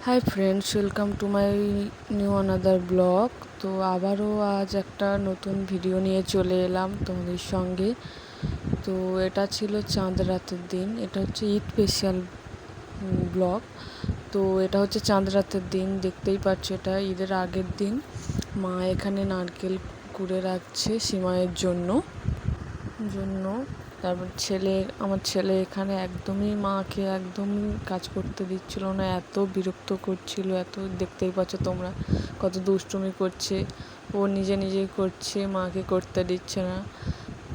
Hi friends, welcome to my new another blog. তো আবারও আজ একটা নতুন ভিডিও নিয়ে চলে এলাম তোমাদের সঙ্গে। তো এটা ছিল চাঁদ রাতের দিন, এটা হচ্ছে ঈদ স্পেশাল ব্লগ। তো এটা হচ্ছে চাঁদ রাতের দিন, দেখতেই পাচ্ছ এটা ঈদের আগের দিন। মা এখানে নারকেল কুড়ে রাখছে সিমাইয়ের জন্য। তারপর আমার ছেলে এখানে একদমই মাকে একদমই কাজ করতে দিচ্ছিল না, এত বিরক্ত করছিল, এত দেখতেই পাচ্ছ তোমরা কত দুষ্টুমি করছে। ও নিজে নিজেই করছে, মাকে করতে দিচ্ছে না।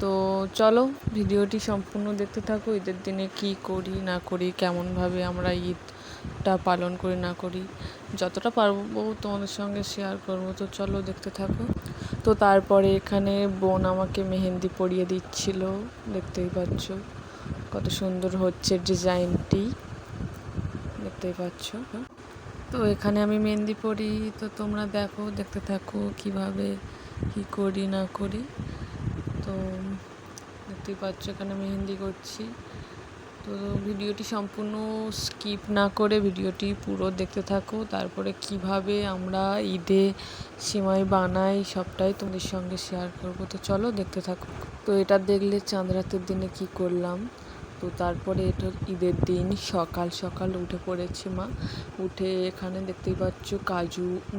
তো চলো ভিডিওটি সম্পূর্ণ দেখতে থাকো। ঈদের দিনে কি করি না করি, কেমনভাবে আমরা ঈদটা পালন করি না করি, যতটা পারবো তোমাদের সঙ্গে শেয়ার করবো। তো চলো দেখতে থাকো। তো তারপরে এখানে বোন আমাকে মেহেন্দি পরিয়ে দিচ্ছিল, দেখতেই পাচ্ছ কত সুন্দর হচ্ছে ডিজাইনটি, দেখতেই পাচ্ছ। তো এখানে আমি মেহেন্দি পরি, তো তোমরা দেখতে থাকো কিভাবে কি করি না করি। তো দেখতেই পাচ্ছ এখানে মেহেন্দি করছি। তো ভিডিওটি সম্পূর্ণ স্কিপ না করে ভিডিওটি পুরো দেখতে থাকো। তারপরে কিভাবে আমরা ঈদে সিমাই বানাই সবটাই তোমাদের সঙ্গে শেয়ার করব। তো চলো দেখতে থাকো। তো এটা দেখলে চাঁদ রাতের দিনে কি করলাম। তো তারপরে এটা ঈদের দিন সকাল সকাল উঠে পড়েছে মা। উঠে এখানে দেখতেই পাচ্ছ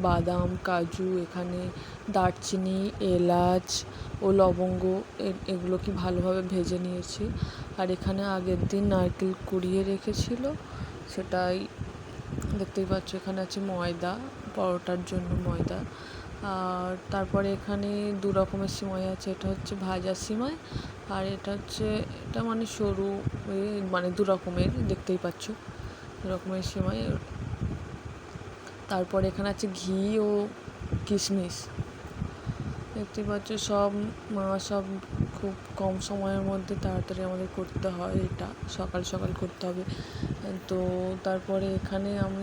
বাদাম কাজু, এখানে দারচিনি, এলাচ ও লবঙ্গ এগুলো কি ভালোভাবে ভেজে নিয়েছি। আর এখানে আগের দিন নারকেল কুড়িয়ে রেখেছিল, সেটাই দেখতেই পাচ্ছ। এখানে আছে ময়দা, পরোটার জন্য ময়দা। আর তারপরে এখানে দু রকমের সিমাই আছে, এটা হচ্ছে ভাজা সিমাই, আর এটা মানে সরু, মানে দু রকমের, দেখতেই পাচ্ছ দু রকমের সিমাই। তারপরে এখানে আছে ঘি ও কিশমিশ, দেখতেই পাচ্ছ সব খুব কম সময়ের মধ্যে তাড়াতাড়ি আমাদের করতে হয়, এটা সকাল সকাল করতে হবে। তো তারপরে এখানে আমি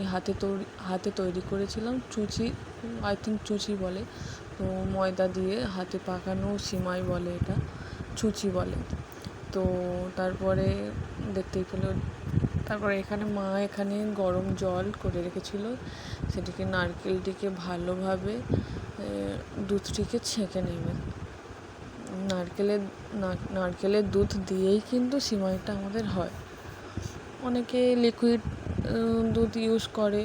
হাতে তৈরি করেছিলাম চুচি, আই থিঙ্ক চুচি বলে। তো ময়দা দিয়ে হাতে পাকানো সিমাই বলে, এটা চুচি বলে। তো তারপরে দেখতেই পেলো, তারপরে মা এখানে গরম জল করে রেখেছিল, সেটিকে নারকেলটিকে ভালোভাবে দুধটিকে ছেঁকে নেবে। নারকেলের দুধ দিয়েই কিন্তু সিমাইটা আমাদের হয়। অনেকে লিকুইড দুধ ইউজ করে,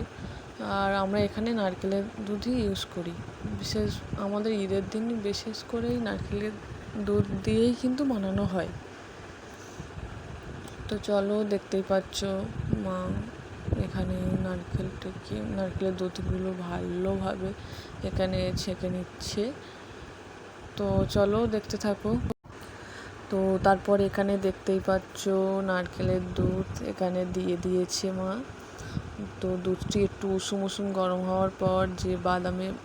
আর আমরা এখানে নারকেলের দুধই ইউজ করি। আমাদের ঈদের দিন বিশেষ করেই নারকেলের দুধ দিয়েই কিন্তু বানানো হয়। তো চলো দেখতেই পাচ্ছ মা এখানে নারকেলের দুধগুলো ভালোভাবে এখানে ছেঁকে নিচ্ছে। তো চলো দেখতে থাকো। তো তারপর এখানে দেখতেই পাচ্ছ নারকেলের দুধ এখানে দিয়ে দিয়েছে মা। তো দুধটি একটু উষুম গরম হওয়ার পর যে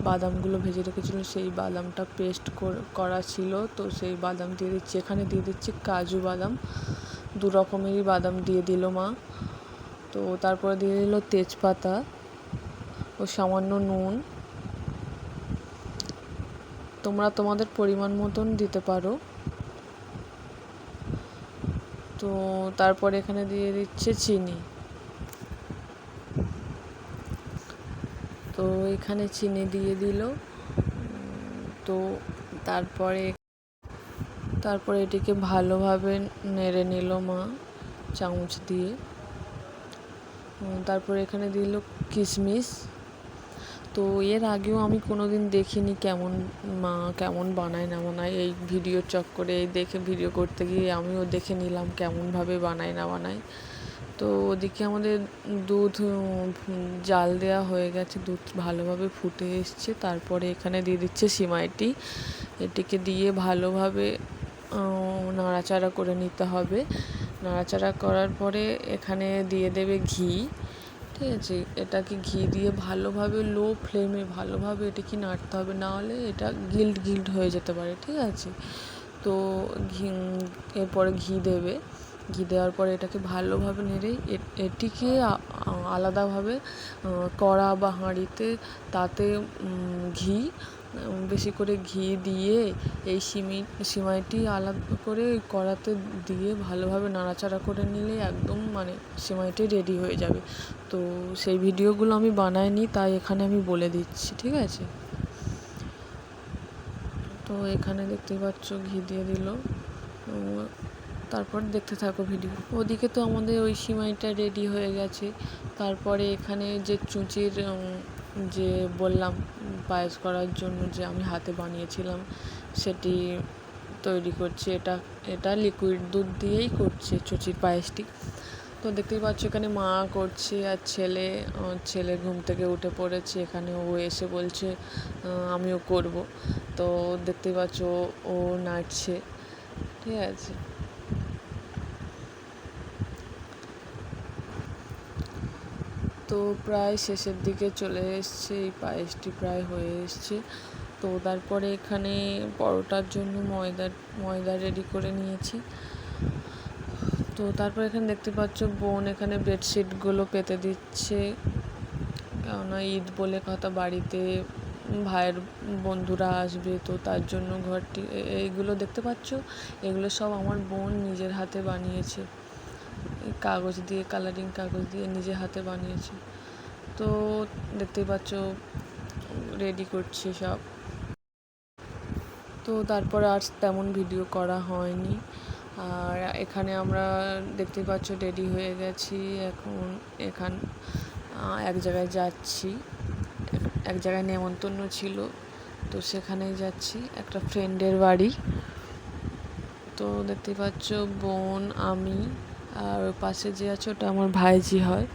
বাদামগুলো ভেজে রেখেছিল, সেই বাদামটা পেস্ট করা ছিল, তো সেই বাদাম দিয়ে দিচ্ছি। এখানে দিয়ে দিচ্ছি কাজু বাদাম, দু রকমেরই বাদাম দিয়ে দিল মা। তো তারপরে দিয়ে দিল তেজপাতা ও সামান্য নুন, তোমরা তোমাদের পরিমাণ মতন দিতে পারো। তো তারপরে এখানে দিয়ে দিচ্ছে চিনি। তো এখানে চিনি দিয়ে দিল। তো তারপরে এটিকে ভালোভাবে নেড়ে নিল মা চামচ দিয়ে। তারপরে এখানে দিল কিশমিশ। তো এর আগেও আমি কোনো দিন দেখিনি মা কেমন বানায় না বানায়, এই ভিডিওর চক্করে দেখে ভিডিও করতে গিয়ে আমিও দেখে নিলাম কেমনভাবে বানায় না বানায়। তো ওদিকে আমাদের দুধ জাল দেওয়া হয়ে গেছে, দুধ ভালোভাবে ফুটে এসছে। তারপরে এখানে দিয়ে দিচ্ছে সিমাইটি, এটিকে দিয়ে ভালোভাবে নাড়াচাড়া করে নিতে হবে। নাড়াচাড়া করার পরে এখানে দিয়ে দেবে ঘি, ঠিক আছে। এটাকে ঘি দিয়ে ভালোভাবে লো ফ্লেমে ভালোভাবে এটাকে নাড়তে হবে, নাহলে এটা গিল্ড হয়ে যেতে পারে, ঠিক আছে। তো এরপরে ঘি দেওয়ার পরে এটাকে ভালোভাবে নেড়ে এটিকে আলাদাভাবে কড়া বা হাঁড়িতে তাতে ঘি বেশি করে ঘি দিয়ে এই সিমাইটি আলাদা করে কড়াতে দিয়ে ভালোভাবে নাড়াচাড়া করে নিলে একদম মানে সিমাইটি রেডি হয়ে যাবে। তো সেই ভিডিওগুলো আমি বানাইনি, তাই এখানে আমি বলে দিচ্ছি, ঠিক আছে? তো এখানে দেখতেই পাচ্ছ ঘি দিয়ে দিল। তারপর দেখতে থাকো ভিডিও। ওদিকে তো আমাদের ওই সিমাইটা রেডি হয়ে গেছে। তারপরে এখানে যে চুঁচির যে বললাম পায়েস করার জন্য যে আমি হাতে বানিয়েছিলাম, সেটি তৈরি করছি। এটা লিকুইড দুধ দিয়েই করছে চুঁচির পায়েসটি। তো দেখতেই পাচ্ছ এখানে মা করছে আর ছেলে ঘুম থেকে উঠে পড়েছে। এখানে ও এসে বলছে আমিও করব। তো দেখতেই পাচ্ছ ও নাচছে, ঠিক আছে? তো প্রায় শেষের দিকে চলে এসছে, এই পায়েসটি প্রায় হয়ে এসছে। তো তারপরে এখানে পরোটার জন্য ময়দা রেডি করে নিয়েছি। তো তারপর এখানে দেখতে পাচ্ছ বোন এখানে বেডশিটগুলো পেতে দিচ্ছে, কেননা ঈদ বলে কথা, বাড়িতে ভাইয়ের বন্ধুরা আসবে, তো তার জন্য ঘরটি এইগুলো দেখতে পাচ্ছ, এগুলো সব আমার বোন নিজের হাতে বানিয়েছে। কাগজ দিয়ে, কালারিং কাগজ দিয়ে নিজের হাতে বানিয়েছে। তো দেখতেই পাচ্ছ রেডি করছে সব। তো তারপরে আর তেমন ভিডিও করা হয়নি। আর এখানে আমরা দেখতেই পাচ্ছ রেডি হয়ে গেছি। এখন এক জায়গায় যাচ্ছি, এক জায়গায় নেমন্তন্ন ছিল, তো সেখানেই যাচ্ছি, একটা ফ্রেন্ডের বাড়ি। তো দেখতেই পাচ্ছ বোন, আমি, আর ওর পাশে যে আছে ওটা আমার ভাইজি হয়,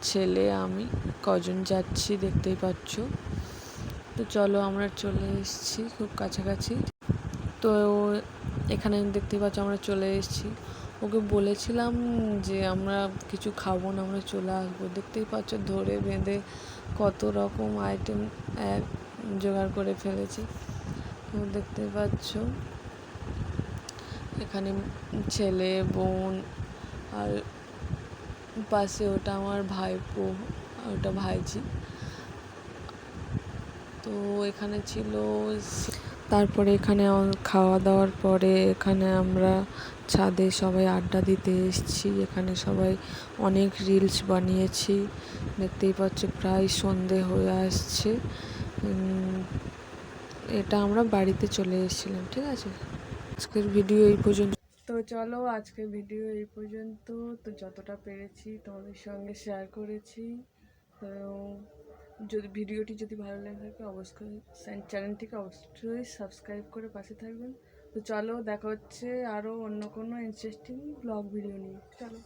ছেলে, আমি কজন যাচ্ছি দেখতেই পাচ্ছ। তো চলো আমরা চলে এসেছি খুব কাছাকাছি। তো এখানে দেখতেই পাচ্ছ আমরা চলে এসেছি। ওকে বলেছিলাম যে আমরা কিছু খাবো না, আমরা চলে আসবো। দেখতেই পাচ্ছ ধরে বেঁধে কত রকম আইটেম জোগাড় করে ফেলেছি। তো দেখতেই পাচ্ছ এখানে ছেলে, বোন, আর পাশে ওটা আমার ভাইপো, ওটা ভাইজি। তো এখানে ছিল। তারপরে এখানে খাওয়া দাওয়ার পরে এখানে আমরা ছাদে সবাই আড্ডা দিতে এসেছি। এখানে সবাই অনেক রিলস বানিয়েছি, দেখতেই পাচ্ছ প্রায় সন্ধে হয়ে আসছে। এটা আমরা বাড়িতে চলে এসেছিলাম, ঠিক আছে? আজকের ভিডিও এই পর্যন্ত। তো চলো আজকের ভিডিও এই পর্যন্ত। তো যতটা পেরেছি তোমাদের সঙ্গে শেয়ার করেছি। তো ভিডিওটি যদি ভালো লেগে থাকে অবশ্যই চ্যানেলটিকে অবশ্যই সাবস্ক্রাইব করে পাশে থাকবেন। তো চলো দেখা হচ্ছে আরও অন্য কোনো ইন্টারেস্টিং ব্লগ ভিডিও নিয়ে। চলো।